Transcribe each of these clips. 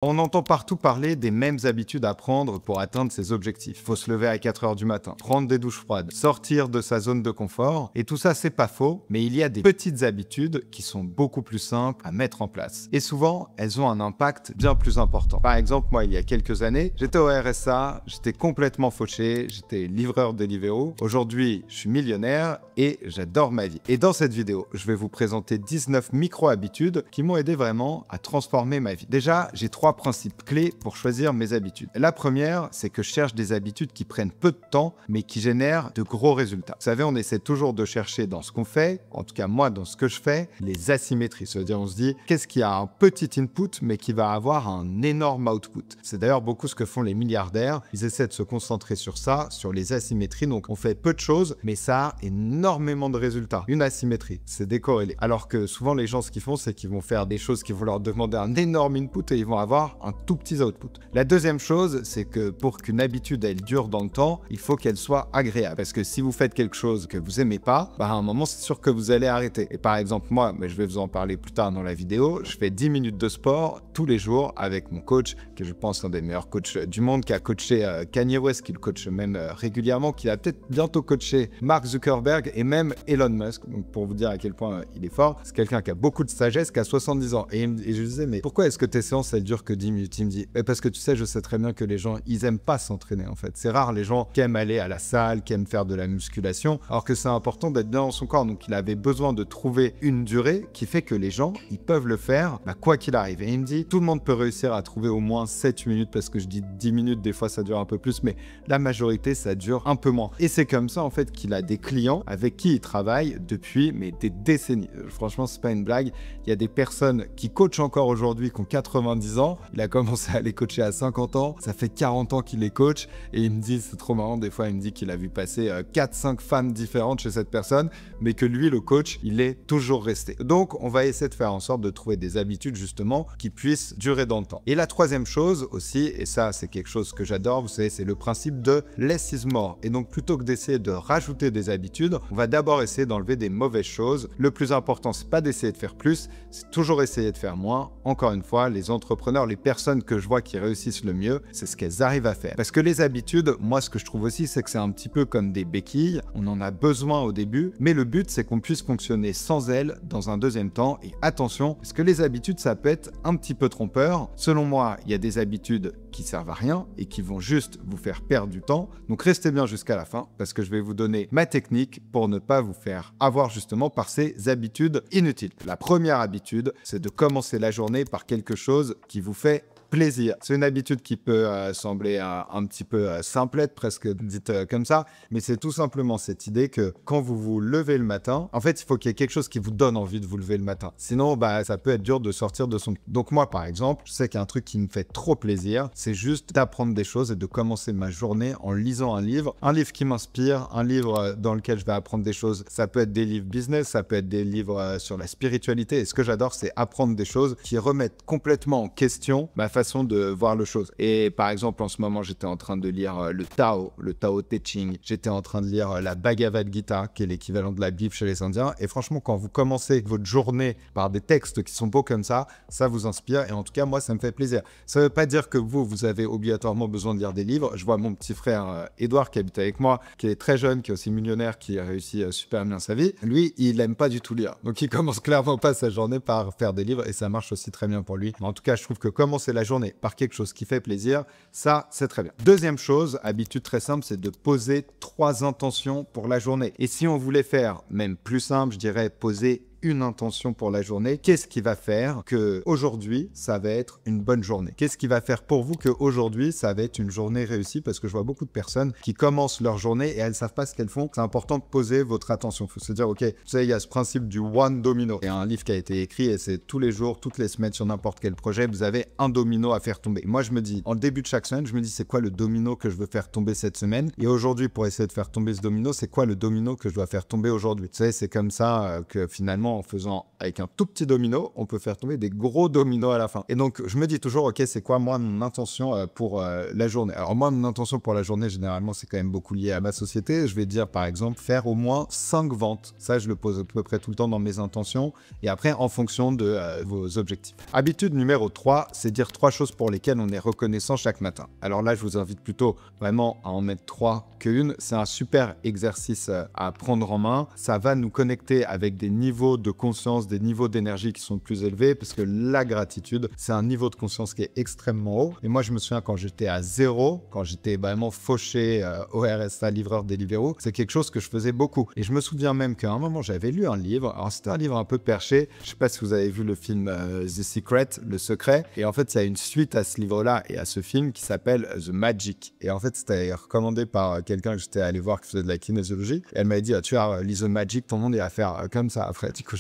On entend partout parler des mêmes habitudes à prendre pour atteindre ses objectifs. Faut se lever à 4 heures du matin, prendre des douches froides, sortir de sa zone de confort. Et tout ça, c'est pas faux, mais il y a des petites habitudes qui sont beaucoup plus simples à mettre en place. Et souvent, elles ont un impact bien plus important. Par exemple, moi, il y a quelques années, j'étais au RSA, j'étais complètement fauché, j'étais livreur Deliveroo. Aujourd'hui, je suis millionnaire et j'adore ma vie. Et dans cette vidéo, je vais vous présenter 19 micro-habitudes qui m'ont aidé vraiment à transformer ma vie. Déjà, j'ai 3 principes clés pour choisir mes habitudes. La première, c'est que je cherche des habitudes qui prennent peu de temps, mais qui génèrent de gros résultats. Vous savez, on essaie toujours de chercher dans ce qu'on fait, en tout cas moi, dans ce que je fais, les asymétries. C'est-à-dire, on se dit, qu'est-ce qui a un petit input, mais qui va avoir un énorme output. C'est d'ailleurs beaucoup ce que font les milliardaires. Ils essaient de se concentrer sur ça, sur les asymétries. Donc, on fait peu de choses, mais ça a énormément de résultats. Une asymétrie, c'est décorrélé. Alors que souvent, les gens, ce qu'ils font, c'est qu'ils vont faire des choses qui vont leur demander un énorme input et ils vont avoir un tout petit output. La deuxième chose, c'est que pour qu'une habitude elle dure dans le temps, il faut qu'elle soit agréable. Parce que si vous faites quelque chose que vous aimez pas, à un moment c'est sûr que vous allez arrêter. Et par exemple moi, mais je vais vous en parler plus tard dans la vidéo, je fais 10 minutes de sport tous les jours avec mon coach, qui je pense un des meilleurs coachs du monde, qui a coaché Kanye West, qui le coach même régulièrement, qui a peut-être bientôt coaché Mark Zuckerberg et même Elon Musk. Donc pour vous dire à quel point il est fort, c'est quelqu'un qui a beaucoup de sagesse, qui a 70 ans. Et je lui disais, mais pourquoi est-ce que tes séances elles durent que 10 minutes? Il me dit, parce que tu sais, je sais très bien que les gens, ils aiment pas s'entraîner en fait. C'est rare les gens qui aiment aller à la salle, qui aiment faire de la musculation, alors que c'est important d'être bien dans son corps. Donc il avait besoin de trouver une durée qui fait que les gens, ils peuvent le faire, quoi qu'il arrive. Et il me dit, tout le monde peut réussir à trouver au moins 7 minutes, parce que je dis 10 minutes, des fois ça dure un peu plus, mais la majorité, ça dure un peu moins. Et c'est comme ça en fait qu'il a des clients avec qui il travaille depuis des décennies. Franchement, c'est pas une blague. Il y a des personnes qui coachent encore aujourd'hui, qui ont 90 ans. Il a commencé à les coacher à 50 ans. Ça fait 40 ans qu'il les coach. Et il me dit, c'est trop marrant, des fois, il me dit qu'il a vu passer 4-5 femmes différentes chez cette personne, mais que lui, le coach, il est toujours resté. Donc, on va essayer de faire en sorte de trouver des habitudes, justement, qui puissent durer dans le temps. Et la troisième chose aussi, et ça, c'est quelque chose que j'adore, vous savez, c'est le principe de less is more. Et donc, plutôt que d'essayer de rajouter des habitudes, on va d'abord essayer d'enlever des mauvaises choses. Le plus important, c'est pas d'essayer de faire plus, c'est toujours essayer de faire moins. Encore une fois, les entrepreneurs, les personnes que je vois qui réussissent le mieux, c'est ce qu'elles arrivent à faire. Parce que les habitudes, moi, ce que je trouve aussi, c'est que c'est un petit peu comme des béquilles. On en a besoin au début, mais le but, c'est qu'on puisse fonctionner sans elles dans un deuxième temps. Et attention, parce que les habitudes, ça peut être un petit peu trompeur. Selon moi, il y a des habitudes qui servent à rien et qui vont juste vous faire perdre du temps. Donc, restez bien jusqu'à la fin, parce que je vais vous donner ma technique pour ne pas vous faire avoir justement par ces habitudes inutiles. La première habitude, c'est de commencer la journée par quelque chose qui vous fait plaisir. C'est une habitude qui peut sembler un petit peu simplette, presque dite comme ça, mais c'est tout simplement cette idée que quand vous vous levez le matin, en fait, il faut qu'il y ait quelque chose qui vous donne envie de vous lever le matin. Sinon, ça peut être dur de sortir de son... Donc moi, par exemple, je sais qu'il y a un truc qui me fait trop plaisir, c'est juste d'apprendre des choses et de commencer ma journée en lisant un livre qui m'inspire, un livre dans lequel je vais apprendre des choses. Ça peut être des livres business, ça peut être des livres sur la spiritualité, et ce que j'adore, c'est apprendre des choses qui remettent complètement en question ma façon de voir les choses. Et par exemple, en ce moment, j'étais en train de lire le Tao Te Ching. J'étais en train de lire la Bhagavad Gita, qui est l'équivalent de la Bible chez les Indiens. Et franchement, quand vous commencez votre journée par des textes qui sont beaux comme ça vous inspire. Et en tout cas, moi, ça me fait plaisir. Ça ne veut pas dire que vous avez obligatoirement besoin de lire des livres. Je vois mon petit frère Edouard, qui habite avec moi, qui est très jeune, qui est aussi millionnaire, qui a réussi super bien sa vie. Lui, il n'aime pas du tout lire. Donc, il commence clairement pas sa journée par faire des livres et ça marche aussi très bien pour lui. Mais en tout cas, je trouve que commencer la journée par quelque chose qui fait plaisir, ça, c'est très bien. Deuxième chose, habitude très simple, c'est de poser 3 intentions pour la journée. Et si on voulait faire même plus simple, je dirais poser une intention pour la journée. Qu'est-ce qui va faire que aujourd'hui ça va être une bonne journée? Qu'est-ce qui va faire pour vous que aujourd'hui ça va être une journée réussie? Parce que je vois beaucoup de personnes qui commencent leur journée et elles savent pas ce qu'elles font. C'est important de poser votre attention. Il faut se dire, ok, tu sais, il y a ce principe du one domino. Il y a un livre qui a été écrit et c'est tous les jours, toutes les semaines sur n'importe quel projet, vous avez un domino à faire tomber. Moi, je me dis, en début de chaque semaine, je me dis, c'est quoi le domino que je veux faire tomber cette semaine? Et aujourd'hui, pour essayer de faire tomber ce domino, c'est quoi le domino que je dois faire tomber aujourd'hui? Tu sais, c'est comme ça que finalement comment en faisant avec un tout petit domino, on peut faire tomber des gros dominos à la fin. Et donc, je me dis toujours, ok, c'est quoi moi mon intention pour la journée? Alors moi, mon intention pour la journée, généralement, c'est quand même beaucoup lié à ma société. Je vais dire, par exemple, faire au moins 5 ventes. Ça, je le pose à peu près tout le temps dans mes intentions. Et après, en fonction de vos objectifs. Habitude numéro 3, c'est dire 3 choses pour lesquelles on est reconnaissant chaque matin. Alors là, je vous invite plutôt vraiment à en mettre 3 qu'une. C'est un super exercice à prendre en main. Ça va nous connecter avec des niveaux de conscience, des niveaux d'énergie qui sont plus élevés, parce que la gratitude, c'est un niveau de conscience qui est extrêmement haut. Et moi, je me souviens quand j'étais à 0, quand j'étais vraiment fauché au RSA, livreur Deliveroo, c'est quelque chose que je faisais beaucoup. Et je me souviens même qu'à un moment, j'avais lu un livre. Alors, c'était un livre un peu perché. Je sais pas si vous avez vu le film The Secret, Le Secret. Et en fait, il y a une suite à ce livre-là et à ce film qui s'appelle The Magic. Et en fait, c'était recommandé par quelqu'un que j'étais allé voir qui faisait de la kinésiologie. Et elle m'a dit, tu as lis The Magic, ton monde est à faire comme ça après. Du coup,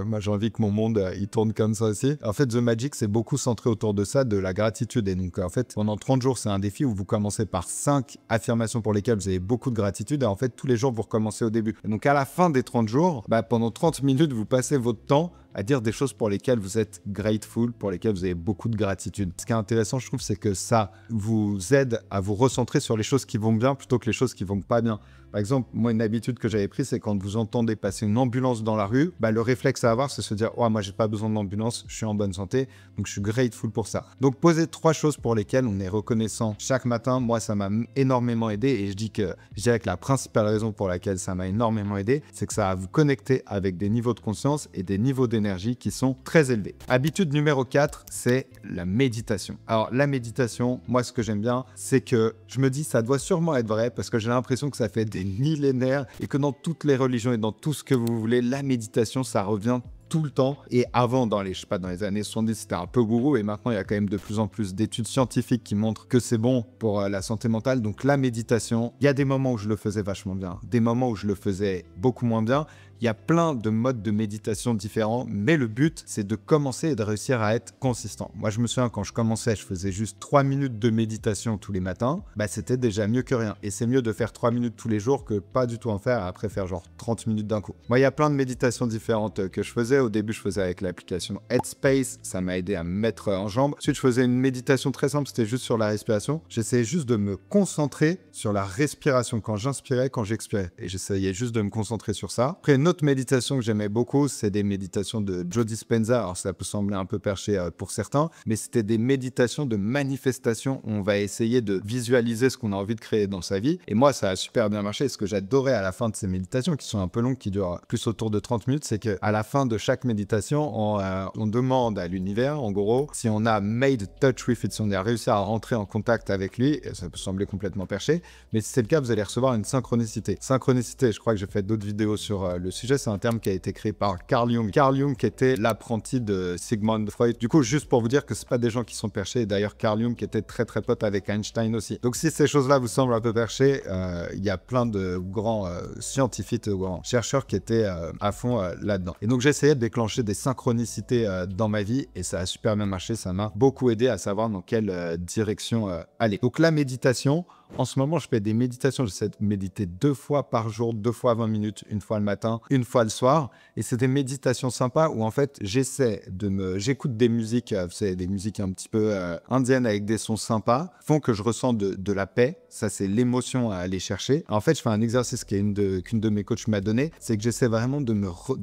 moi, j'ai envie que mon monde, il tourne comme ça aussi. En fait, The Magic, c'est beaucoup centré autour de ça, de la gratitude. Et donc, en fait, pendant 30 jours, c'est un défi où vous commencez par 5 affirmations pour lesquelles vous avez beaucoup de gratitude. Et en fait, tous les jours, vous recommencez au début. Et donc, à la fin des 30 jours, pendant 30 minutes, vous passez votre temps à dire des choses pour lesquelles vous êtes grateful, pour lesquelles vous avez beaucoup de gratitude. Ce qui est intéressant, je trouve, c'est que ça vous aide à vous recentrer sur les choses qui vont bien plutôt que les choses qui vont pas bien. Par exemple, moi, une habitude que j'avais prise, c'est quand vous entendez passer une ambulance dans la rue, le réflexe à avoir, c'est se dire « Oh, moi, j'ai pas besoin d'ambulance, je suis en bonne santé, donc je suis grateful pour ça. » Donc, posez 3 choses pour lesquelles on est reconnaissant chaque matin. Moi, ça m'a énormément aidé et je dirais que la principale raison pour laquelle ça m'a énormément aidé, c'est que ça va vous connecter avec des niveaux de conscience et des niveaux d'énergie qui sont très élevés. Habitude numéro 4, c'est la méditation. Alors, la méditation, moi, ce que j'aime bien, c'est que je me dis, ça doit sûrement être vrai parce que j'ai l'impression que ça fait des millénaires et que dans toutes les religions et dans tout ce que vous voulez, la méditation, ça revient tout le temps. Et avant, dans les années 70, c'était un peu gourou et maintenant, il y a quand même de plus en plus d'études scientifiques qui montrent que c'est bon pour la santé mentale. Donc, la méditation, il y a des moments où je le faisais vachement bien, des moments où je le faisais beaucoup moins bien. Il y a plein de modes de méditation différents, mais le but, c'est de commencer et de réussir à être consistant. Moi, je me souviens, quand je commençais, je faisais juste 3 minutes de méditation tous les matins. C'était déjà mieux que rien. Et c'est mieux de faire 3 minutes tous les jours que pas du tout en faire et après faire genre 30 minutes d'un coup. Moi, il y a plein de méditations différentes que je faisais. Au début, je faisais avec l'application Headspace. Ça m'a aidé à me mettre en jambes. Ensuite, je faisais une méditation très simple. C'était juste sur la respiration. J'essayais juste de me concentrer sur la respiration quand j'inspirais, quand j'expirais. Et j'essayais juste de me concentrer sur ça. Après, une autre méditation que j'aimais beaucoup, c'est des méditations de Joe Dispenza. Alors, ça peut sembler un peu perché pour certains, mais c'était des méditations de manifestation où on va essayer de visualiser ce qu'on a envie de créer dans sa vie. Et moi, ça a super bien marché. Et ce que j'adorais à la fin de ces méditations, qui sont un peu longues, qui durent plus autour de 30 minutes, c'est qu'à la fin de chaque méditation, on demande à l'univers, en gros, si on a made touch with it, si on a réussi à rentrer en contact avec lui. Et ça peut sembler complètement perché, mais si c'est le cas, vous allez recevoir une synchronicité. Synchronicité, je crois que j'ai fait d'autres vidéos sur le sujet. C'est un terme qui a été créé par Carl Jung. Carl Jung qui était l'apprenti de Sigmund Freud. Du coup, juste pour vous dire que c'est pas des gens qui sont perchés. Et d'ailleurs, Carl Jung qui était très très pote avec Einstein aussi. Donc si ces choses-là vous semblent un peu perchées, il y a plein de grands scientifiques, de grands chercheurs qui étaient à fond là-dedans. Et donc j'essayais de déclencher des synchronicités dans ma vie et ça a super bien marché. Ça m'a beaucoup aidé à savoir dans quelle direction aller. Donc la méditation, en ce moment, je fais des méditations. J'essaie de méditer 2 fois par jour, 2 fois 20 minutes, une fois le matin, une fois le soir. Et c'est des méditations sympas où en fait, j'écoute des musiques, c'est des musiques un petit peu indiennes avec des sons sympas, font que je ressens de la paix. Ça, c'est l'émotion à aller chercher. En fait, je fais un exercice qu'une de mes coachs m'a donné, c'est que j'essaie vraiment de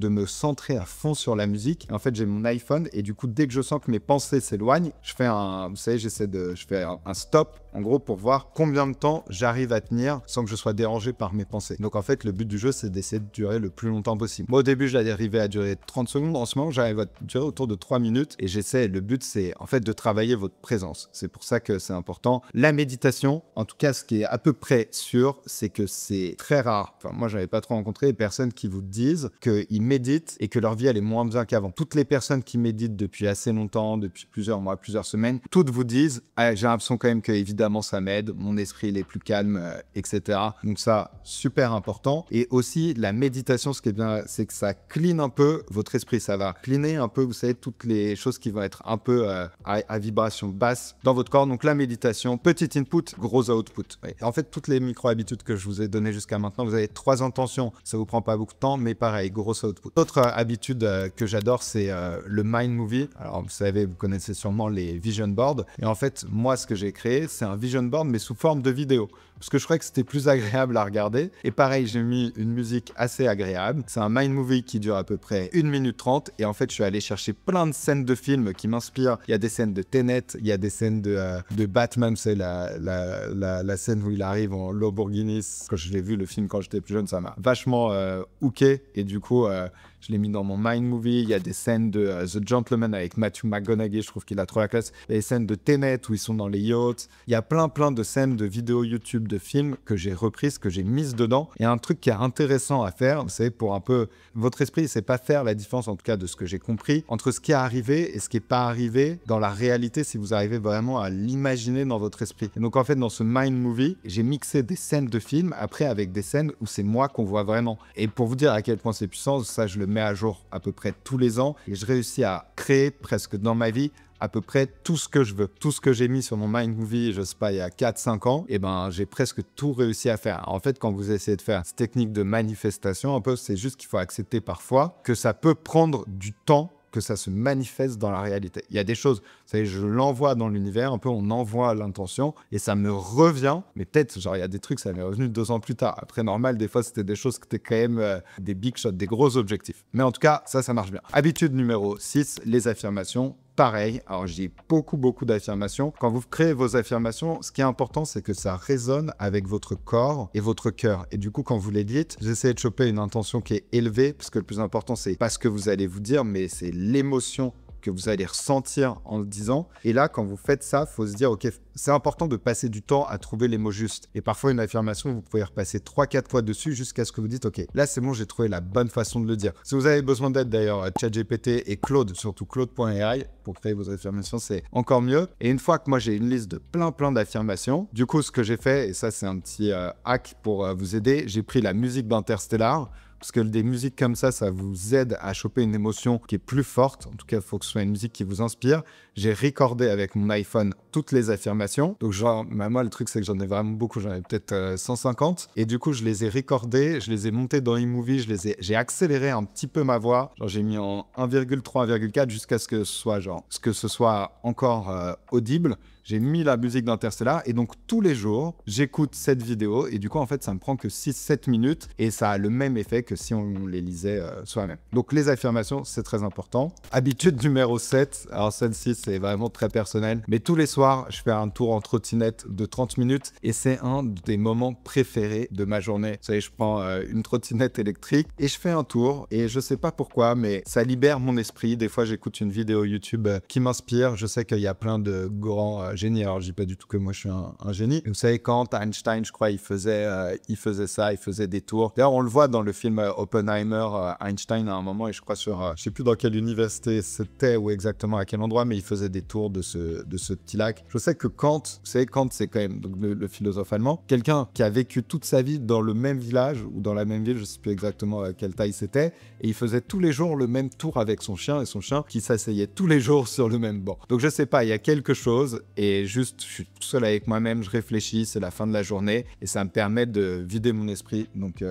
me centrer à fond sur la musique. Et en fait, j'ai mon iPhone et du coup, dès que je sens que mes pensées s'éloignent, je fais un stop, en gros, pour voir combien de temps j'arrive à tenir sans que je sois dérangé par mes pensées. Donc en fait, le but du jeu, c'est d'essayer de durer le plus longtemps possible. Moi, au début, j'arrivais à durer 30 secondes. En ce moment, j'arrive à durer autour de 3 minutes et le but, c'est en fait de travailler votre présence. C'est pour ça que c'est important. La méditation, en tout cas, ce qui est à peu près sûr, c'est que c'est très rare. Enfin, moi, j'avais pas trop rencontré des personnes qui vous disent qu'ils méditent et que leur vie, elle est moins bien qu'avant. Toutes les personnes qui méditent depuis assez longtemps, depuis plusieurs mois, plusieurs semaines, toutes vous disent, ah, j'ai l'impression quand même que évidemment ça m'aide, mon esprit esprits les plus calmes, etc. Donc ça, super important. Et aussi, la méditation, ce qui est bien, c'est que ça clean un peu votre esprit. Ça va cleaner un peu, vous savez, toutes les choses qui vont être un peu à vibration basse dans votre corps. Donc la méditation, petit input, gros output. Ouais. En fait, toutes les micro-habitudes que je vous ai données jusqu'à maintenant, vous avez 3 intentions. Ça vous prend pas beaucoup de temps, mais pareil, gros output. Autre habitude que j'adore, c'est le mind movie. Alors, vous savez, vous connaissez sûrement les vision boards. Et en fait, moi, ce que j'ai créé, c'est un vision board, mais sous forme de vidéo. Parce que je croyais que c'était plus agréable à regarder. Et pareil, j'ai mis une musique assez agréable. C'est un mind movie qui dure à peu près 1 minute 30. Et en fait, je suis allé chercher plein de scènes de films qui m'inspirent. Il y a des scènes de Tenet, il y a des scènes de Batman. C'est la scène où il arrive en Lamborghini. Quand je l'ai vu, le film, quand j'étais plus jeune, ça m'a vachement hooké. Et du coup, je l'ai mis dans mon mind movie. Il y a des scènes de The Gentleman avec Matthew McConaughey. Je trouve qu'il a trop la classe. Il y a des scènes de Tenet où ils sont dans les yachts. Il y a plein de scènes de vidéos YouTube, de films que j'ai reprises, que j'ai mises dedans. Et un truc qui est intéressant à faire, c'est pour un peu... Votre esprit, c'est pas faire la différence, en tout cas de ce que j'ai compris, entre ce qui est arrivé et ce qui est pas arrivé dans la réalité, si vous arrivez vraiment à l'imaginer dans votre esprit. Et donc en fait, dans ce mind movie, j'ai mixé des scènes de films, après avec des scènes où c'est moi qu'on voit vraiment. Et pour vous dire à quel point c'est puissant, ça je le mets à jour à peu près tous les ans et je réussis à créer presque dans ma vie à peu près tout ce que je veux. Tout ce que j'ai mis sur mon mind movie, je sais pas, il y a 4-5 ans, et ben j'ai presque tout réussi à faire. En fait, quand vous essayez de faire cette technique de manifestation, un peu, c'est juste qu'il faut accepter parfois que ça peut prendre du temps que ça se manifeste dans la réalité. Il y a des choses, vous savez, je l'envoie dans l'univers, un peu on envoie l'intention et ça me revient, mais peut-être, genre il y a des trucs, ça m'est revenu 2 ans plus tard. Après, normal, des fois, c'était des choses qui étaient quand même des big shots, des gros objectifs. Mais en tout cas, ça marche bien. Habitude numéro 6, les affirmations. Pareil, alors j'ai beaucoup d'affirmations. Quand vous créez vos affirmations, ce qui est important, c'est que ça résonne avec votre corps et votre cœur. Et du coup, quand vous les dites, vous essayez de choper une intention qui est élevée, parce que le plus important, c'est pas ce que vous allez vous dire, mais c'est l'émotion que vous allez ressentir en le disant. Et là, quand vous faites ça, il faut se dire, ok, c'est important de passer du temps à trouver les mots justes. Et parfois, une affirmation, vous pouvez repasser 3-4 fois dessus jusqu'à ce que vous dites, ok, là, c'est bon, j'ai trouvé la bonne façon de le dire. Si vous avez besoin d'aide, d'ailleurs, ChatGPT et Claude, surtout Claude.ai, pour créer vos affirmations, c'est encore mieux. Et une fois que moi, j'ai une liste de plein d'affirmations, du coup, ce que j'ai fait, et ça, c'est un petit hack pour vous aider, j'ai pris la musique d'Interstellar, parce que des musiques comme ça vous aide à choper une émotion qui est plus forte. En tout cas, il faut que ce soit une musique qui vous inspire. J'ai recordé avec mon iPhone toutes les affirmations. Donc, genre, moi, le truc, c'est que j'en ai vraiment beaucoup. J'en ai peut-être 150. Et du coup, je les ai recordées, je les ai montées dans iMovie, j'ai accéléré un petit peu ma voix. Genre, j'ai mis en 1,3, 1,4 jusqu'à ce que ce soit encore audible. J'ai mis la musique d'Interstellar et donc tous les jours, j'écoute cette vidéo et du coup, en fait, ça me prend que 6-7 minutes et ça a le même effet que si on les lisait soi-même. Donc, les affirmations, c'est très important. Habitude numéro 7, alors celle-ci, c'est vraiment très personnel, mais tous les soirs, je fais un tour en trottinette de 30 minutes et c'est un des moments préférés de ma journée. Vous savez, je prends une trottinette électrique et je fais un tour et je sais pas pourquoi, mais ça libère mon esprit. Des fois, j'écoute une vidéo YouTube qui m'inspire. Je sais qu'il y a plein de grands génie. Alors, je dis pas du tout que moi, je suis un génie. Et vous savez, quand Einstein, je crois, il faisait ça, il faisait des tours. D'ailleurs, on le voit dans le film Oppenheimer, Einstein, à un moment, et je crois sur, je sais plus dans quelle université c'était ou exactement à quel endroit, mais il faisait des tours de ce petit lac. Je sais que Kant, vous savez, Kant, c'est quand même donc, le philosophe allemand, quelqu'un qui a vécu toute sa vie dans le même village ou dans la même ville, je sais plus exactement quelle taille c'était, et il faisait tous les jours le même tour avec son chien, et son chien qui s'asseyait tous les jours sur le même banc. Donc, je sais pas, il y a quelque chose, et juste, je suis tout seul avec moi-même, je réfléchis, c'est la fin de la journée et ça me permet de vider mon esprit. Donc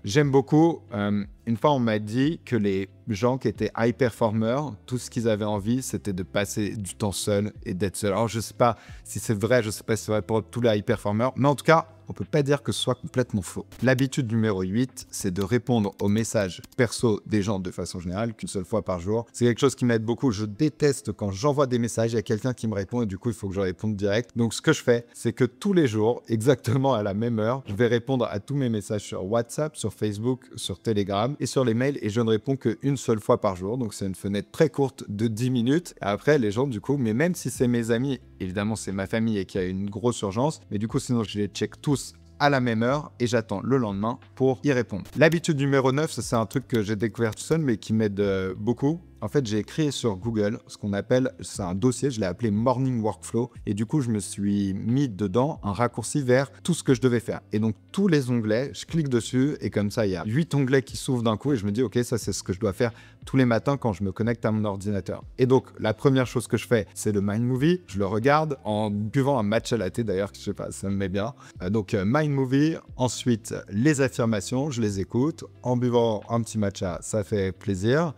j'aime beaucoup. Une fois, on m'a dit que les gens qui étaient high performers, tout ce qu'ils avaient envie, c'était de passer du temps seul et d'être seul. Alors, je sais pas si c'est vrai, je sais pas si c'est vrai pour tous les high performers, mais en tout cas, on peut pas dire que ce soit complètement faux. L'habitude numéro 8, c'est de répondre aux messages perso des gens de façon générale, qu'une seule fois par jour. C'est quelque chose qui m'aide beaucoup. Je déteste quand j'envoie des messages, il y a quelqu'un qui me répond et du coup, il faut que je réponde direct. Donc, ce que je fais, c'est que tous les jours, exactement à la même heure, je vais répondre à tous mes messages sur WhatsApp, sur Facebook, sur Telegram et sur les mails et je ne réponds qu'une seule fois par jour. Donc, c'est une fenêtre très courte de 10 minutes. Et après, les gens, du coup, mais même si c'est mes amis, évidemment, c'est ma famille et qu'il y a une grosse urgence, mais du coup, sinon, je les check tous à la même heure et j'attends le lendemain pour y répondre. L'habitude numéro 9, ça c'est un truc que j'ai découvert tout seul mais qui m'aide beaucoup. En fait, j'ai créé sur Google ce qu'on appelle, c'est un dossier, je l'ai appelé Morning Workflow. Et du coup, je me suis mis dedans un raccourci vers tout ce que je devais faire. Et donc, tous les onglets, je clique dessus et comme ça, il y a 8 onglets qui s'ouvrent d'un coup et je me dis, OK, ça, c'est ce que je dois faire tous les matins quand je me connecte à mon ordinateur. Et donc, la première chose que je fais, c'est le Mind Movie. Je le regarde en buvant un matcha latte d'ailleurs, je sais pas, ça me met bien. Donc, Mind Movie. Ensuite, les affirmations, je les écoute. En buvant un petit matcha, ça fait plaisir.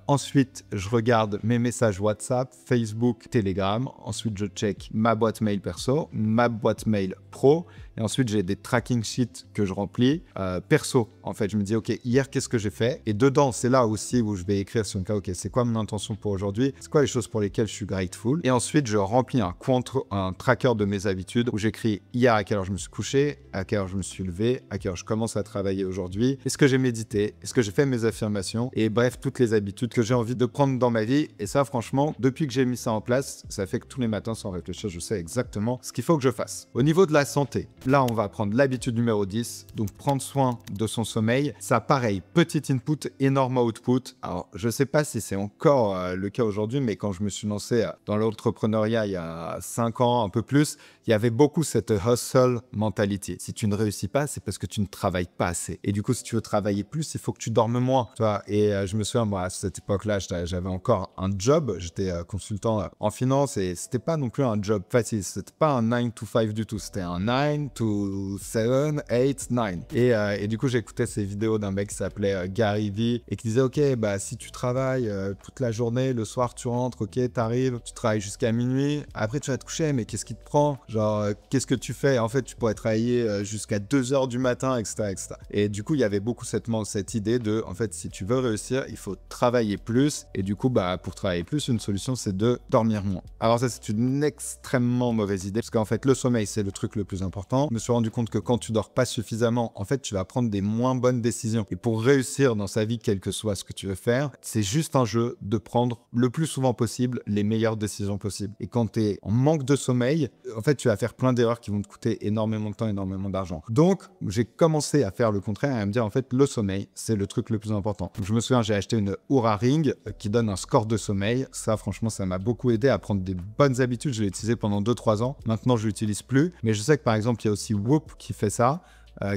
Ensuite, je regarde mes messages WhatsApp, Facebook, Telegram. Ensuite, je check ma boîte mail perso, ma boîte mail pro. Et ensuite, j'ai des tracking sheets que je remplis perso. En fait, je me dis, OK, hier, qu'est-ce que j'ai fait? Et dedans, c'est là aussi où je vais écrire sur une carte, OK, c'est quoi mon intention pour aujourd'hui? C'est quoi les choses pour lesquelles je suis grateful? Et ensuite, je remplis un tracker de mes habitudes où j'écris hier à quelle heure je me suis couché, à quelle heure je me suis levé, à quelle heure je commence à travailler aujourd'hui, est-ce que j'ai médité, est-ce que j'ai fait mes affirmations et bref, toutes les habitudes que j'ai envie de prendre dans ma vie. Et ça, franchement, depuis que j'ai mis ça en place, ça fait que tous les matins, sans réfléchir, je sais exactement ce qu'il faut que je fasse. Au niveau de la santé, là, on va prendre l'habitude numéro 10, donc prendre soin de son sommeil. Ça, pareil, petit input, énorme output. Alors, je sais pas si c'est encore le cas aujourd'hui, mais quand je me suis lancé dans l'entrepreneuriat il y a 5 ans, un peu plus, il y avait beaucoup cette hustle mentality. Si tu ne réussis pas, c'est parce que tu ne travailles pas assez. Et du coup, si tu veux travailler plus, il faut que tu dormes moins. Tu vois. Et je me souviens, moi, à cette époque-là, j'avais encore un job. J'étais consultant en finance et c'était pas non plus un job facile. C'était pas un 9 to 5 du tout. C'était un 9 to 7, 8, 9. Et du coup, j'écoutais ces vidéos d'un mec qui s'appelait Gary Vee et qui disait, OK, bah, si tu travailles toute la journée, le soir, tu rentres, OK, t'arrives, tu travailles jusqu'à minuit. Après, tu vas te coucher, mais qu'est-ce qui te prend? Genre, qu'est-ce que tu fais? En fait, tu pourrais travailler jusqu'à 2 heures du matin, etc., etc. Et du coup, il y avait beaucoup cette idée de, en fait, si tu veux réussir, il faut travailler plus. Et du coup, bah, pour travailler plus, une solution, c'est de dormir moins. Alors ça, c'est une extrêmement mauvaise idée parce qu'en fait, le sommeil, c'est le truc le plus important. Je me suis rendu compte que quand tu dors pas suffisamment, en fait, tu vas prendre des moins bonnes décisions. Et pour réussir dans sa vie, quel que soit ce que tu veux faire, c'est juste un jeu de prendre le plus souvent possible les meilleures décisions possibles. Et quand tu es en manque de sommeil, en fait, tu vas faire plein d'erreurs qui vont te coûter énormément de temps, énormément d'argent. Donc, j'ai commencé à faire le contraire et à me dire, en fait, le sommeil, c'est le truc le plus important. Donc, je me souviens, j'ai acheté une Oura Ring qui donne un score de sommeil. Ça, franchement, ça m'a beaucoup aidé à prendre des bonnes habitudes. Je l'ai utilisé pendant 2-3 ans. Maintenant, je l'utilise plus. Mais je sais que, par exemple, il y a aussi Whoop qui fait ça.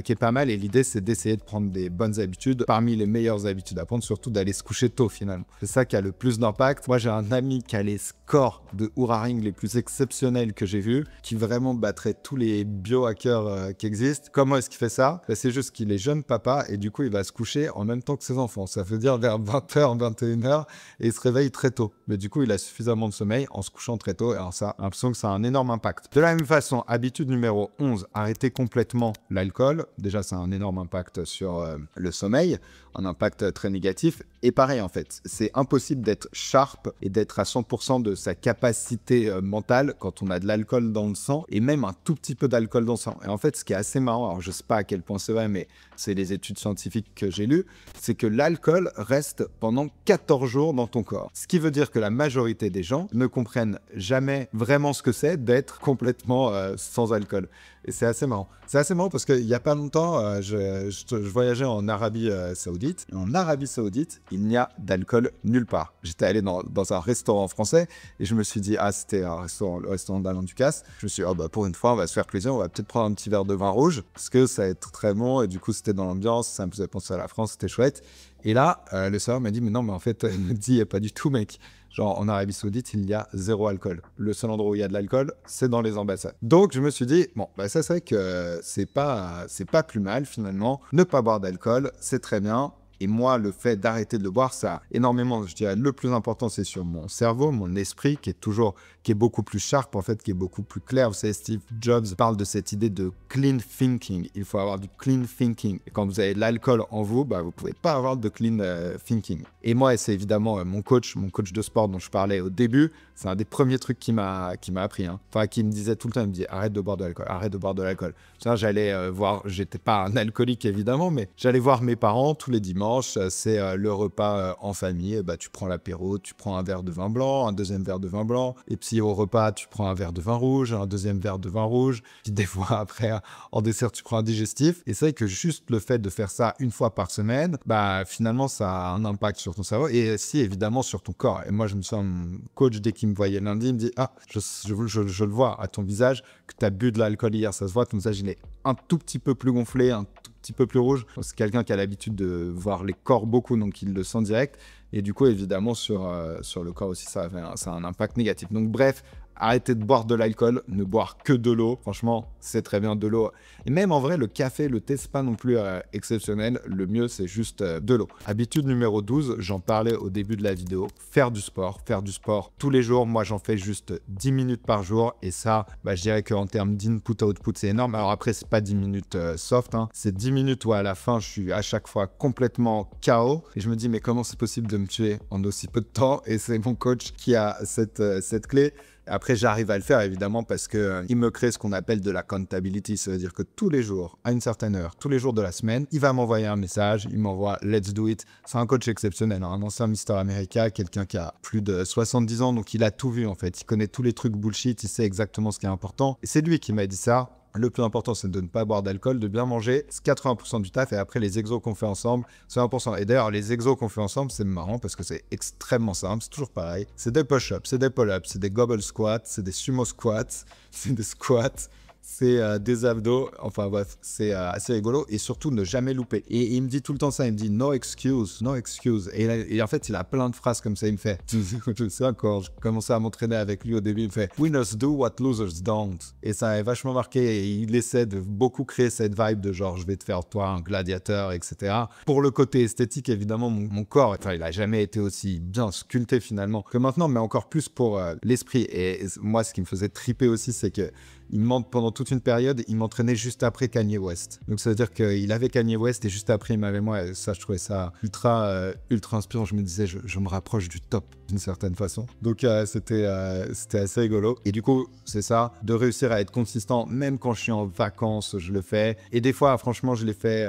Qui est pas mal et l'idée c'est d'essayer de prendre des bonnes habitudes, parmi les meilleures habitudes à prendre, surtout d'aller se coucher tôt finalement. C'est ça qui a le plus d'impact. Moi j'ai un ami qui a les scores de Oura Ring les plus exceptionnels que j'ai vus, qui vraiment battrait tous les biohackers qui existent. Comment est-ce qu'il fait ça? C'est juste qu'il est jeune papa et du coup il va se coucher en même temps que ses enfants. Ça veut dire vers 20h, 21h et il se réveille très tôt. Mais du coup il a suffisamment de sommeil en se couchant très tôt et alors ça, j'ai l'impression que ça a un énorme impact. De la même façon, habitude numéro 11, arrêter complètement l'alcool. Déjà, ça a un énorme impact sur le sommeil, un impact très négatif. Et pareil, en fait, c'est impossible d'être sharp et d'être à 100% de sa capacité mentale quand on a de l'alcool dans le sang et même un tout petit peu d'alcool dans le sang. Et en fait, ce qui est assez marrant, alors je sais pas à quel point c'est vrai, mais c'est les études scientifiques que j'ai lues, c'est que l'alcool reste pendant 14 jours dans ton corps. Ce qui veut dire que la majorité des gens ne comprennent jamais vraiment ce que c'est d'être complètement sans alcool. Et c'est assez marrant. C'est assez marrant parce qu'il n'y a pas longtemps, je voyageais en Arabie Saoudite. Et en Arabie Saoudite, il n'y a d'alcool nulle part. J'étais allé dans un restaurant français et je me suis dit, ah, c'était le restaurant d'Alain Ducasse. Je me suis dit, oh, bah, pour une fois, on va se faire plaisir, on va peut-être prendre un petit verre de vin rouge parce que ça va être très bon. Et du coup, c'était dans l'ambiance, ça me faisait penser à la France, c'était chouette. Et là, le serveur m'a dit, mais non, mais en fait, il me dit, pas du tout, mec. Genre, en Arabie Saoudite, il y a 0 alcool. Le seul endroit où il y a de l'alcool, c'est dans les ambassades. Donc, je me suis dit, bon, bah, ça, c'est vrai que c'est pas plus mal, finalement. Ne pas boire d'alcool, c'est très bien. Et moi, le fait d'arrêter de le boire, ça a énormément, je dirais, le plus important, c'est sur mon cerveau, mon esprit, qui est beaucoup plus sharp, en fait, qui est beaucoup plus clair. Vous savez, Steve Jobs parle de cette idée de clean thinking. Il faut avoir du clean thinking. Et quand vous avez de l'alcool en vous, bah, vous pouvez pas avoir de clean thinking. Et moi, et c'est évidemment mon coach de sport dont je parlais au début, c'est un des premiers trucs qui m'a appris. Hein. Enfin, qui me disait tout le temps, il me dit, arrête de boire de l'alcool, arrête de boire de l'alcool. Ça, j'allais voir, j'étais pas un alcoolique, évidemment, mais j'allais voir mes parents tous les dimanches. dimanche, c'est le repas en famille. Bah, tu prends l'apéro, tu prends un verre de vin blanc, un deuxième verre de vin blanc. Et puis au repas, tu prends un verre de vin rouge, un deuxième verre de vin rouge. Puis des fois, après, en dessert, tu prends un digestif. Et c'est vrai que juste le fait de faire ça une fois par semaine, bah, finalement, ça a un impact sur ton cerveau et si évidemment sur ton corps. Et moi, je me sens mon coach, dès qu'il me voyait lundi, il me dit « Ah, je le vois à ton visage que tu as bu de l'alcool hier. Ça se voit, ton visage, il est un tout petit peu plus gonflé, un tout petit peu plus rouge. » C'est quelqu'un qui a l'habitude de voir les corps beaucoup, donc il le sent direct. Et du coup, évidemment, sur le corps aussi, ça a un impact négatif. Donc bref, arrêtez de boire de l'alcool, ne boire que de l'eau. Franchement, c'est très bien de l'eau. Et même en vrai, le café, le thé, c'est pas non plus exceptionnel. Le mieux, c'est juste de l'eau. Habitude numéro 12, j'en parlais au début de la vidéo. Faire du sport. Faire du sport tous les jours. Moi, j'en fais juste 10 minutes par jour. Et ça, bah, je dirais qu'en termes d'input-output, c'est énorme. Alors après, c'est pas 10 minutes soft. Hein. C'est 10 minutes où à la fin, je suis à chaque fois complètement KO. Et je me dis, mais comment c'est possible de me tuer en aussi peu de temps? Et c'est mon coach qui a cette clé. Après, j'arrive à le faire évidemment parce qu'il me crée ce qu'on appelle de la accountability. Ça veut dire que tous les jours, à une certaine heure, tous les jours de la semaine, il va m'envoyer un message, il m'envoie Let's do it. C'est un coach exceptionnel, hein, un ancien Mister America, quelqu'un qui a plus de 70 ans, donc il a tout vu en fait. Il connaît tous les trucs bullshit, il sait exactement ce qui est important. Et c'est lui qui m'a dit ça. Le plus important, c'est de ne pas boire d'alcool, de bien manger. C'est 80% du taf. Et après, les exos qu'on fait ensemble, c'est 1%. Et d'ailleurs, les exos qu'on fait ensemble, c'est marrant parce que c'est extrêmement simple. C'est toujours pareil. C'est des push-ups, c'est des pull-ups, c'est des gobble squats, c'est des sumo squats, c'est des squats. C'est des abdos, enfin bref, c'est assez rigolo et surtout ne jamais louper. Et il me dit tout le temps ça, il me dit no excuse, no excuse. Et en fait, il a plein de phrases comme ça, il me fait. Je sais quand je commençais à m'entraîner avec lui au début, il me fait winners do what losers don't. Et ça m'a vachement marqué et il essaie de beaucoup créer cette vibe de genre je vais te faire toi un gladiateur, etc. Pour le côté esthétique, évidemment, mon corps, enfin, il a jamais été aussi bien sculpté finalement que maintenant, mais encore plus pour l'esprit. Et moi, ce qui me faisait triper aussi, c'est que il pendant toute une période, il m'entraînait juste après Kanye West. Donc ça veut dire qu'il avait Kanye West et juste après il m'avait moi. Et ça, je trouvais ça ultra inspirant. Je me disais, je me rapproche du top d'une certaine façon. Donc c'était assez rigolo. Et du coup, c'est ça, de réussir à être consistant, même quand je suis en vacances, je le fais. Et des fois, franchement, je l'ai fait.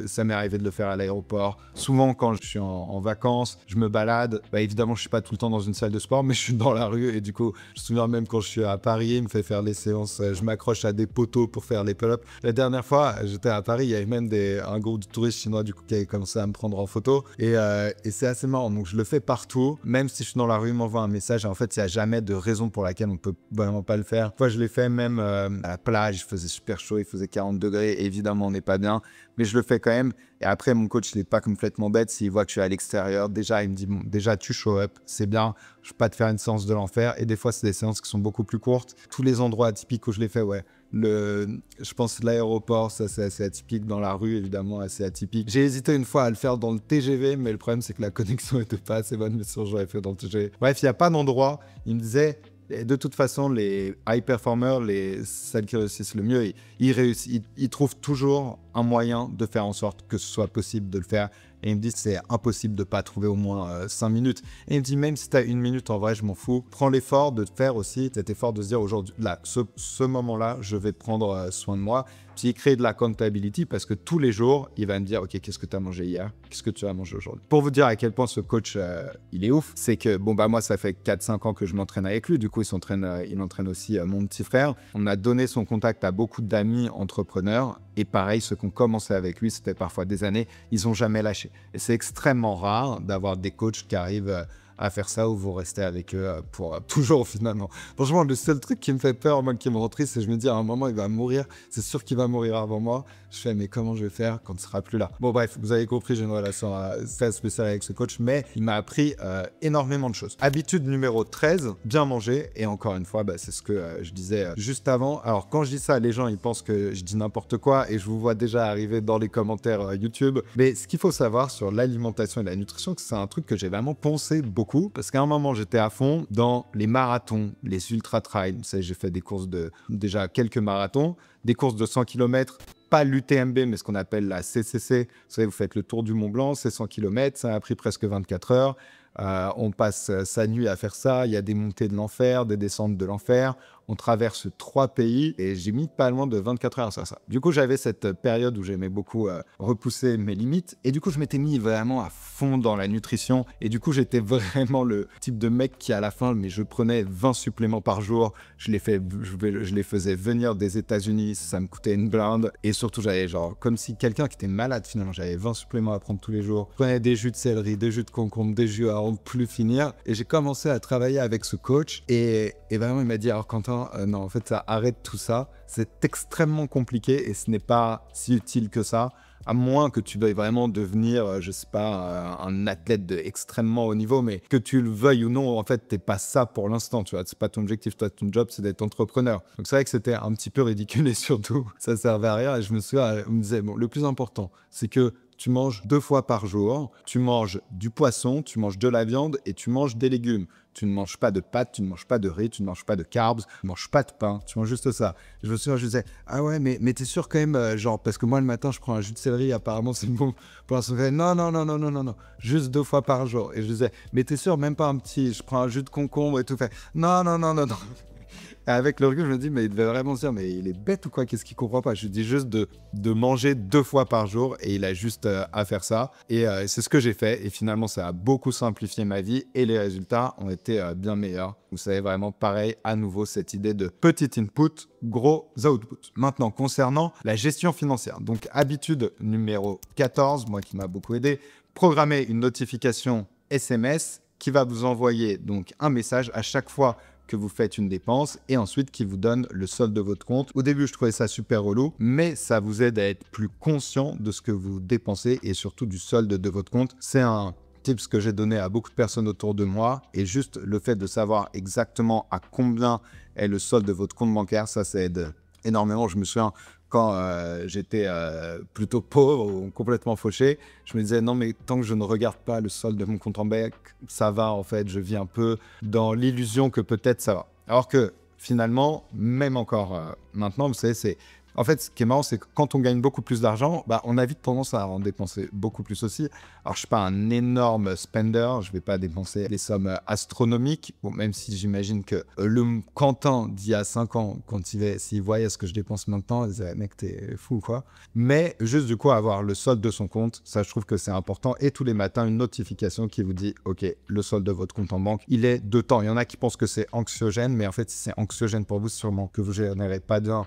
Ça m'est arrivé de le faire à l'aéroport. Souvent, quand je suis en vacances, je me balade. Bah, évidemment, je suis pas tout le temps dans une salle de sport, mais je suis dans la rue. Et du coup, je me souviens même quand je suis à Paris, il me fait faire les séances. Je m'accroche à des poteaux pour faire les pull-ups. La dernière fois, j'étais à Paris, il y avait même un groupe de touristes chinois du coup qui avaient commencé à me prendre en photo. Et c'est assez marrant. Donc je le fais partout, même si je suis dans la rue, il m'envoie un message. Et en fait, il n'y a jamais de raison pour laquelle on peut vraiment pas le faire. Une fois, je l'ai fait même à la plage, il faisait super chaud, il faisait 40 degrés. Évidemment, on n'est pas bien, mais je le fais quand même. Et après, mon coach, il n'est pas complètement bête. S'il voit que je suis à l'extérieur, déjà, il me dit, bon, déjà, tu show up, c'est bien. Je ne vais pas te faire une séance de l'enfer. Et des fois, c'est des séances qui sont beaucoup plus courtes. Tous les endroits atypiques où je les fais, ouais. Je pense l'aéroport, ça c'est assez atypique. Dans la rue, évidemment, assez atypique. J'ai hésité une fois à le faire dans le TGV, mais le problème, c'est que la connexion n'était pas assez bonne. Mais sinon, j'aurais fait dans le TGV. Bref, il n'y a pas d'endroit. Il me disait... Et de toute façon, les high performers, celles qui réussissent le mieux, ils trouvent toujours un moyen de faire en sorte que ce soit possible de le faire. Et il me dit, c'est impossible de ne pas trouver au moins 5 minutes. Et il me dit, même si tu as 1 minute, en vrai, je m'en fous. Prends l'effort de faire aussi cet effort de se dire, aujourd'hui, là, ce moment-là, je vais prendre soin de moi. Puis il crée de la accountability parce que tous les jours, il va me dire, OK, qu'est-ce que tu as mangé hier? Qu'est-ce que tu as mangé aujourd'hui? Pour vous dire à quel point ce coach, il est ouf, c'est que, bon, bah, moi, ça fait 4-5 ans que je m'entraîne avec lui. Du coup, il entraîne aussi mon petit frère. On a donné son contact à beaucoup d'amis entrepreneurs. Et pareil, ceux qui ont commencé avec lui, c'était parfois des années, ils n'ont jamais lâché. Et c'est extrêmement rare d'avoir des coachs qui arrivent à faire ça ou vous restez avec eux pour toujours finalement. Franchement, le seul truc qui me fait peur, moi, qui me rend triste, c'est que je me dis à un moment, il va mourir. C'est sûr qu'il va mourir avant moi. Je fais, mais comment je vais faire quand il sera plus là? Bon, bref, vous avez compris, j'ai une relation très spéciale avec ce coach, mais il m'a appris énormément de choses. Habitude numéro 13, bien manger. Et encore une fois, bah, c'est ce que je disais juste avant. Alors, quand je dis ça, les gens, ils pensent que je dis n'importe quoi et je vous vois déjà arriver dans les commentaires YouTube. Mais ce qu'il faut savoir sur l'alimentation et la nutrition, c'est un truc que j'ai vraiment pensé beaucoup. Parce qu'à un moment, j'étais à fond dans les marathons, les ultra-trails. Vous savez, j'ai fait des courses déjà quelques marathons, des courses de 100 km, pas l'UTMB, mais ce qu'on appelle la CCC. Vous savez, vous faites le tour du Mont Blanc, c'est 100 km, ça a pris presque 24 heures. On passe sa nuit à faire ça, il y a des montées de l'enfer, des descentes de l'enfer. On traverse 3 pays et j'ai mis pas loin de 24 heures sur ça. Du coup, j'avais cette période où j'aimais beaucoup repousser mes limites et du coup, je m'étais mis vraiment à fond dans la nutrition et du coup, j'étais vraiment le type de mec qui à la fin, mais je prenais 20 suppléments par jour. Je les faisais venir des États-Unis, ça me coûtait une blinde et surtout, j'avais genre comme si quelqu'un qui était malade finalement, j'avais 20 suppléments à prendre tous les jours. Je prenais des jus de céleri, des jus de concombre, des jus à en plus finir et j'ai commencé à travailler avec ce coach et vraiment il m'a dit alors Quentin, non en fait ça arrête tout ça, c'est extrêmement compliqué et ce n'est pas si utile que ça, à moins que tu veuilles vraiment devenir, je sais pas, un athlète de extrêmement haut niveau, mais que tu le veuilles ou non, en fait, t'es pas ça pour l'instant, tu vois, c'est pas ton objectif, toi, ton job, c'est d'être entrepreneur. Donc c'est vrai que c'était un petit peu ridicule et surtout, ça servait à rien et je me souviens, on me disait, bon, le plus important, c'est que tu manges 2 fois par jour, tu manges du poisson, tu manges de la viande et tu manges des légumes. Tu ne manges pas de pâtes, tu ne manges pas de riz, tu ne manges pas de carbs, tu ne manges pas de pain, tu manges juste ça. Je me souviens, je disais, ah ouais, mais t'es sûr quand même, genre, parce que moi le matin, je prends un jus de céleri, apparemment c'est bon pour la santé. Non, non, non, non, non, non, non, juste 2 fois par jour. Et je disais, mais t'es sûr, même pas un petit, je prends un jus de concombre et tout fait. Non, non, non, non, non. Et avec le recul, je me dis, mais il devait vraiment se dire, mais il est bête ou quoi? Qu'est-ce qu'il comprend pas? Je lui dis juste de manger 2 fois par jour et il a juste à faire ça. Et c'est ce que j'ai fait. Et finalement, ça a beaucoup simplifié ma vie et les résultats ont été bien meilleurs. Vous savez, vraiment pareil, à nouveau, cette idée de petit input, gros output. Maintenant, concernant la gestion financière. Donc, habitude numéro 14, moi qui m'a beaucoup aidé, programmer une notification SMS qui va vous envoyer donc un message à chaque fois que vous faites une dépense et ensuite qui vous donne le solde de votre compte. Au début, je trouvais ça super relou, mais ça vous aide à être plus conscient de ce que vous dépensez et surtout du solde de votre compte. C'est un tips que j'ai donné à beaucoup de personnes autour de moi et juste le fait de savoir exactement à combien est le solde de votre compte bancaire, ça aide énormément. Je me souviens quand j'étais plutôt pauvre ou complètement fauché, je me disais non mais tant que je ne regarde pas le solde de mon compte en banque, ça va en fait, je vis un peu dans l'illusion que peut-être ça va. Alors que finalement, même encore maintenant, vous savez, en fait, ce qui est marrant, c'est que quand on gagne beaucoup plus d'argent, bah, on a vite tendance à en dépenser beaucoup plus aussi. Alors, je suis pas un énorme spender, je vais pas dépenser des sommes astronomiques, bon, même si j'imagine que le Quentin d'il y a 5 ans, quand s'il voyait ce que je dépense maintenant, il disait, mec, t'es fou, quoi. Mais juste du coup, avoir le solde de son compte, ça, je trouve que c'est important. Et tous les matins, une notification qui vous dit, OK, le solde de votre compte en banque, il est de temps. Il y en a qui pensent que c'est anxiogène, mais en fait, si c'est anxiogène pour vous, c'est sûrement que vous gérez pas bien,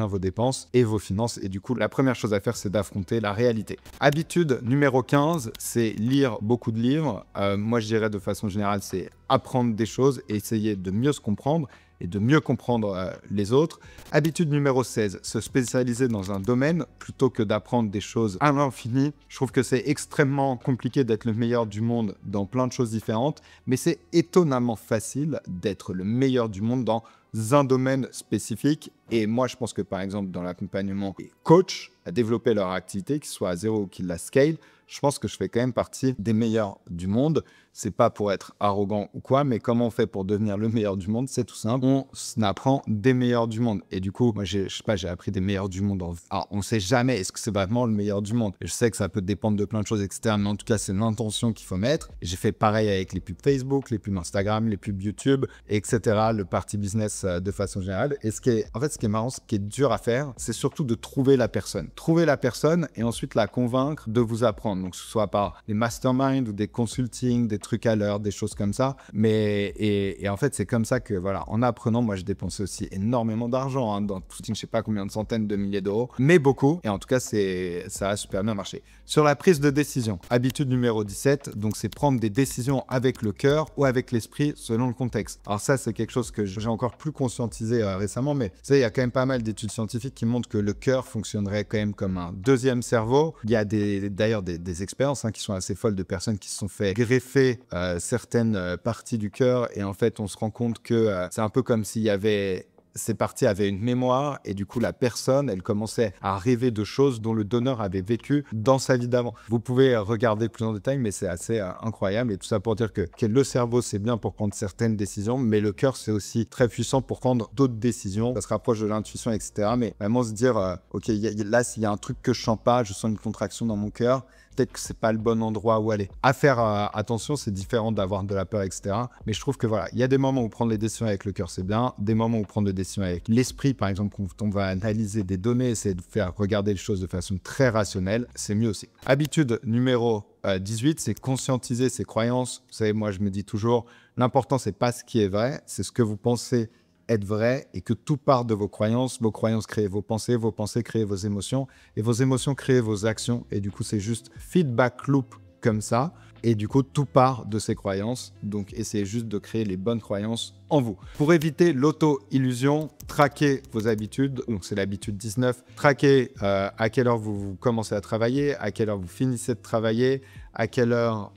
vos dépenses et vos finances. Et du coup, la première chose à faire, c'est d'affronter la réalité. Habitude numéro 15, c'est lire beaucoup de livres. Moi, je dirais de façon générale, c'est apprendre des choses et essayer de mieux se comprendre et de mieux comprendre les autres. Habitude numéro 16, se spécialiser dans un domaine plutôt que d'apprendre des choses à l'infini. Je trouve que c'est extrêmement compliqué d'être le meilleur du monde dans plein de choses différentes, mais c'est étonnamment facile d'être le meilleur du monde dans un domaine spécifique. Et moi, je pense que par exemple, dans l'accompagnement des coachs à développer leur activité, qu'ils soient à zéro ou qu'ils la scale, je pense que je fais quand même partie des meilleurs du monde. C'est pas pour être arrogant ou quoi, mais comment on fait pour devenir le meilleur du monde? C'est tout simple. On apprend des meilleurs du monde. Et du coup, moi, je sais pas, j'ai appris des meilleurs du monde. Alors, on sait jamais est-ce que c'est vraiment le meilleur du monde. Et je sais que ça peut dépendre de plein de choses externes, mais en tout cas, c'est l'intention qu'il faut mettre. Et j'ai fait pareil avec les pubs Facebook, les pubs Instagram, les pubs YouTube, etc. Le party business de façon générale. Et ce qui est marrant, ce qui est dur à faire, c'est surtout de trouver la personne. Trouver la personne et ensuite la convaincre de vous apprendre. Donc, que ce soit par des masterminds ou des consulting, des trucs à l'heure, des choses comme ça. Mais, et en fait, c'est comme ça que, voilà, en apprenant, moi, je dépensais aussi énormément d'argent dans tout, je sais pas combien de centaines de milliers d'euros, mais beaucoup. Et en tout cas, ça a super bien marché. Sur la prise de décision, habitude numéro 17, donc c'est prendre des décisions avec le cœur ou avec l'esprit selon le contexte. Alors ça, c'est quelque chose que j'ai encore plus conscientisé récemment, mais tu sais, il y a quand même pas mal d'études scientifiques qui montrent que le cœur fonctionnerait quand même comme un deuxième cerveau. Il y a d'ailleurs des expériences qui sont assez folles de personnes qui se sont fait greffer certaines parties du cœur et en fait, on se rend compte que c'est un peu comme s'il y avait ces parties avaient une mémoire et du coup la personne elle commençait à rêver de choses dont le donneur avait vécu dans sa vie d'avant. Vous pouvez regarder plus en détail mais c'est assez incroyable et tout ça pour dire que le cerveau c'est bien pour prendre certaines décisions mais le cœur c'est aussi très puissant pour prendre d'autres décisions. Ça se rapproche de l'intuition etc. Mais vraiment se dire ok là s'il y a un truc que je sens pas, je sens une contraction dans mon cœur, peut-être que c'est pas le bon endroit où aller. À faire attention, c'est différent d'avoir de la peur, etc. Mais je trouve que voilà, il y a des moments où prendre les décisions avec le cœur, c'est bien. Des moments où prendre des décisions avec l'esprit, par exemple, quand on va analyser des données, essayer de faire regarder les choses de façon très rationnelle, c'est mieux aussi. Habitude numéro 18, c'est conscientiser ses croyances. Vous savez, moi, je me dis toujours, l'important, c'est pas ce qui est vrai, c'est ce que vous pensez être vrai et que tout part de vos croyances créent vos pensées créent vos émotions et vos émotions créent vos actions et du coup c'est juste feedback loop comme ça et du coup tout part de ces croyances, donc essayez juste de créer les bonnes croyances en vous. Pour éviter l'auto-illusion, traquez vos habitudes, donc c'est l'habitude 19, traquez à quelle heure vous commencez à travailler, à quelle heure vous finissez de travailler, à quelle heure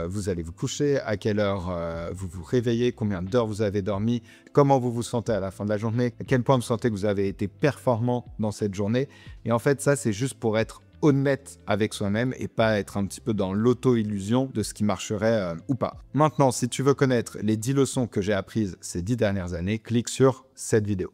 vous allez vous coucher, à quelle heure vous vous réveillez, combien d'heures vous avez dormi, comment vous vous sentez à la fin de la journée, à quel point vous sentez que vous avez été performant dans cette journée. Et en fait, ça, c'est juste pour être honnête avec soi-même et pas être un petit peu dans l'auto-illusion de ce qui marcherait ou pas. Maintenant, si tu veux connaître les 10 leçons que j'ai apprises ces 10 dernières années, clique sur cette vidéo.